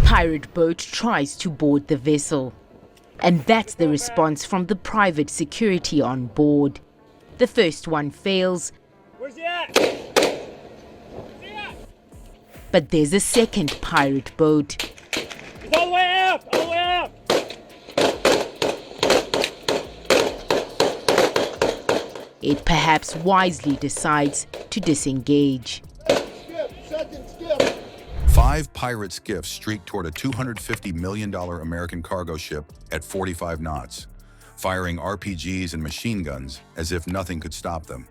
pirate boat tries to board the vessel. And that's the response from the private security on board. The first one fails. Where's he at? Where's he at? But there's a second pirate boat. He's all the way up! All the way up! It perhaps wisely decides to disengage. Second skiff. 5 pirate skiffs streaked toward a $250 million American cargo ship at 45 knots, firing RPGs and machine guns as if nothing could stop them.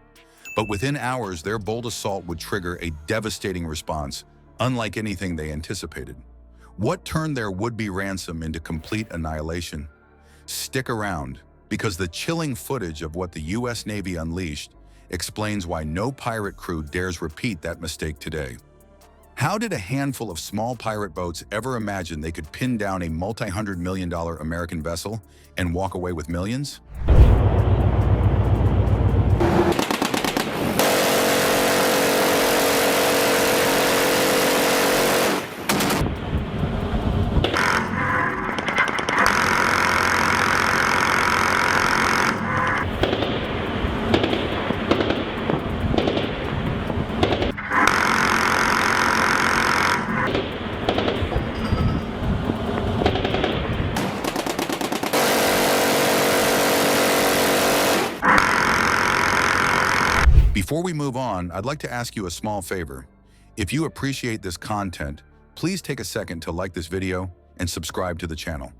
But within hours, their bold assault would trigger a devastating response, unlike anything they anticipated. What turned their would-be ransom into complete annihilation? Stick around, because the chilling footage of what the U.S. Navy unleashed explains why no pirate crew dares repeat that mistake today. How did a handful of small pirate boats ever imagine they could pin down a multi-hundred million dollar American vessel and walk away with millions? Before we move on, I'd like to ask you a small favor. If you appreciate this content, please take a second to like this video and subscribe to the channel.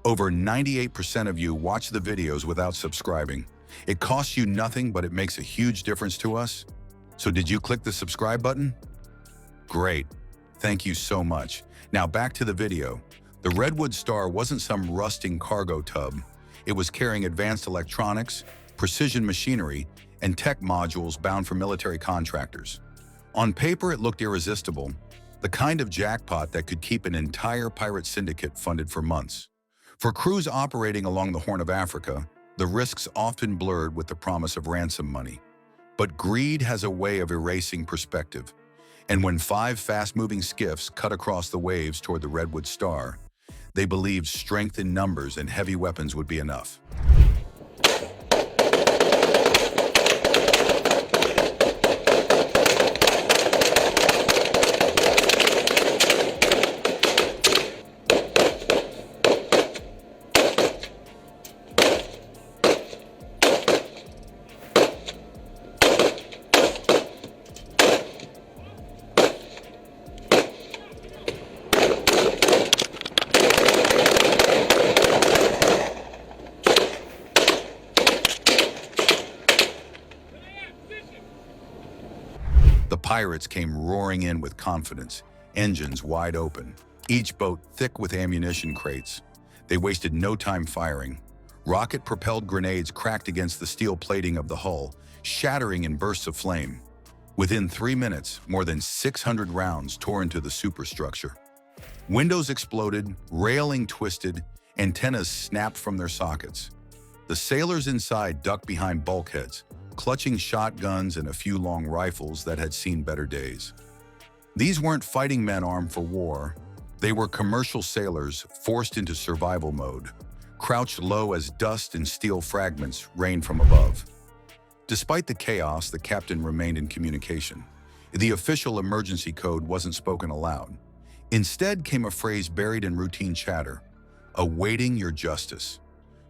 Over 98% of you watch the videos without subscribing. It costs you nothing, but it makes a huge difference to us. So did you click the subscribe button? Great. Thank you so much. Now back to the video. The Redwood Star wasn't some rusting cargo tub. It was carrying advanced electronics, precision machinery, and tech modules bound for military contractors. On paper, it looked irresistible, the kind of jackpot that could keep an entire pirate syndicate funded for months. For crews operating along the Horn of Africa, the risks often blurred with the promise of ransom money. But greed has a way of erasing perspective. And when 5 fast-moving skiffs cut across the waves toward the Redwood Star, they believed strength in numbers and heavy weapons would be enough. The pirates came roaring in with confidence, engines wide open, each boat thick with ammunition crates. They wasted no time firing. Rocket-propelled grenades cracked against the steel plating of the hull, shattering in bursts of flame. Within 3 minutes, more than 600 rounds tore into the superstructure. Windows exploded, railing twisted, antennas snapped from their sockets. The sailors inside ducked behind bulkheads, clutching shotguns and a few long rifles that had seen better days. These weren't fighting men armed for war. They were commercial sailors forced into survival mode, crouched low as dust and steel fragments rained from above. Despite the chaos, the captain remained in communication. The official emergency code wasn't spoken aloud. Instead came a phrase buried in routine chatter: awaiting your justice.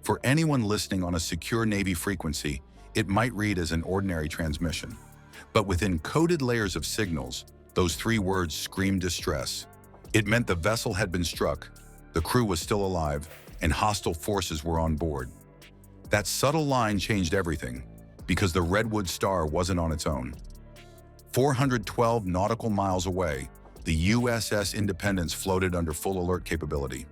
For anyone listening on a secure Navy frequency, it might read as an ordinary transmission. But within coded layers of signals, those 3 words screamed distress. It meant the vessel had been struck, the crew was still alive, and hostile forces were on board. That subtle line changed everything, because the Redwood Star wasn't on its own. 412 nautical miles away, the USS Independence floated under full alert capability.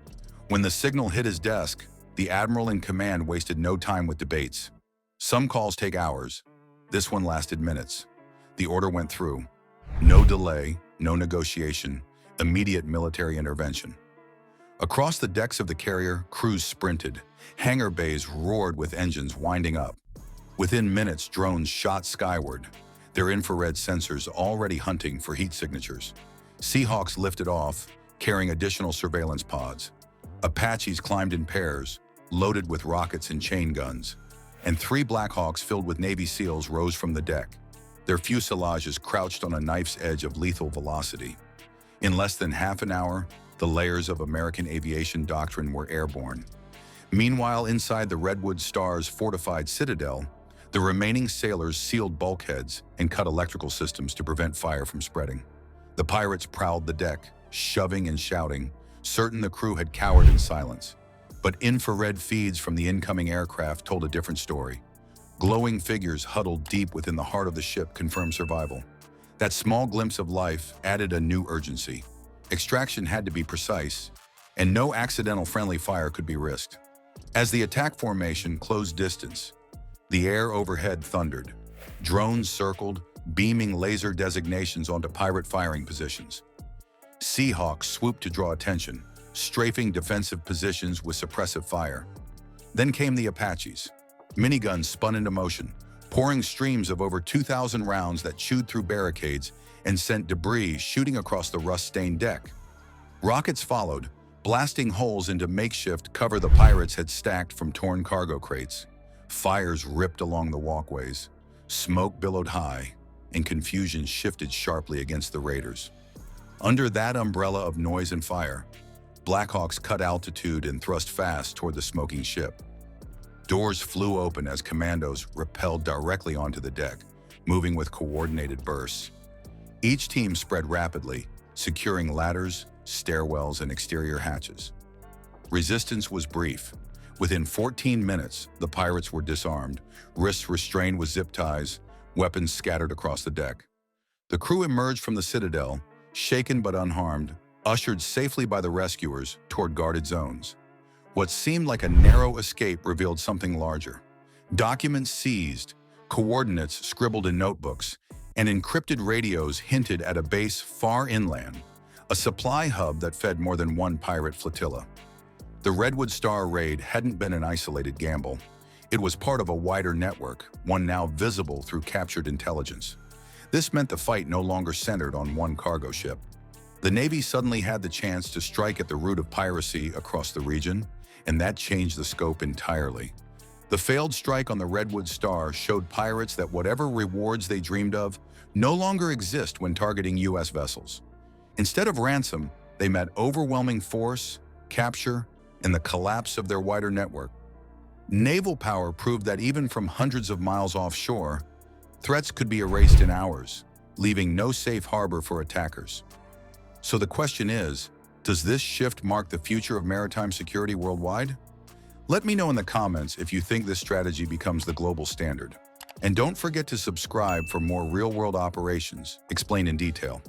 When the signal hit his desk, the admiral in command wasted no time with debates. Some calls take hours. This one lasted minutes. The order went through. No delay, no negotiation, immediate military intervention. Across the decks of the carrier, crews sprinted. Hangar bays roared with engines winding up. Within minutes, drones shot skyward, their infrared sensors already hunting for heat signatures. Seahawks lifted off, carrying additional surveillance pods. Apaches climbed in pairs, loaded with rockets and chain guns, and 3 Blackhawks filled with Navy SEALs rose from the deck, their fuselages crouched on a knife's edge of lethal velocity. In less than half an hour, the layers of American aviation doctrine were airborne. Meanwhile, inside the Redwood Star's fortified citadel, the remaining sailors sealed bulkheads and cut electrical systems to prevent fire from spreading. The pirates prowled the deck, shoving and shouting, certain the crew had cowered in silence. But infrared feeds from the incoming aircraft told a different story. Glowing figures huddled deep within the heart of the ship confirmed survival. That small glimpse of life added a new urgency. Extraction had to be precise, and no accidental friendly fire could be risked. As the attack formation closed distance, the air overhead thundered. Drones circled, beaming laser designations onto pirate firing positions. Seahawks swooped to draw attention, strafing defensive positions with suppressive fire. Then came the Apaches. Miniguns spun into motion, pouring streams of over 2,000 rounds that chewed through barricades and sent debris shooting across the rust-stained deck. Rockets followed, blasting holes into makeshift cover the pirates had stacked from torn cargo crates. Fires ripped along the walkways, smoke billowed high, and confusion shifted sharply against the raiders. Under that umbrella of noise and fire, Blackhawks cut altitude and thrust fast toward the smoking ship. Doors flew open as commandos rappelled directly onto the deck, moving with coordinated bursts. Each team spread rapidly, securing ladders, stairwells, and exterior hatches. Resistance was brief. Within 14 minutes, the pirates were disarmed, wrists restrained with zip ties, weapons scattered across the deck. The crew emerged from the citadel, shaken but unharmed, ushered safely by the rescuers toward guarded zones. What seemed like a narrow escape revealed something larger. Documents seized, coordinates scribbled in notebooks, and encrypted radios hinted at a base far inland, a supply hub that fed more than one pirate flotilla. The Redwood Star raid hadn't been an isolated gamble. It was part of a wider network, one now visible through captured intelligence. This meant the fight no longer centered on one cargo ship. The Navy suddenly had the chance to strike at the root of piracy across the region, and that changed the scope entirely. The failed strike on the Redwood Star showed pirates that whatever rewards they dreamed of no longer exist when targeting U.S. vessels. Instead of ransom, they met overwhelming force, capture, and the collapse of their wider network. Naval power proved that even from hundreds of miles offshore, threats could be erased in hours, leaving no safe harbor for attackers. So the question is, does this shift mark the future of maritime security worldwide? Let me know in the comments if you think this strategy becomes the global standard. And don't forget to subscribe for more real-world operations explained in detail.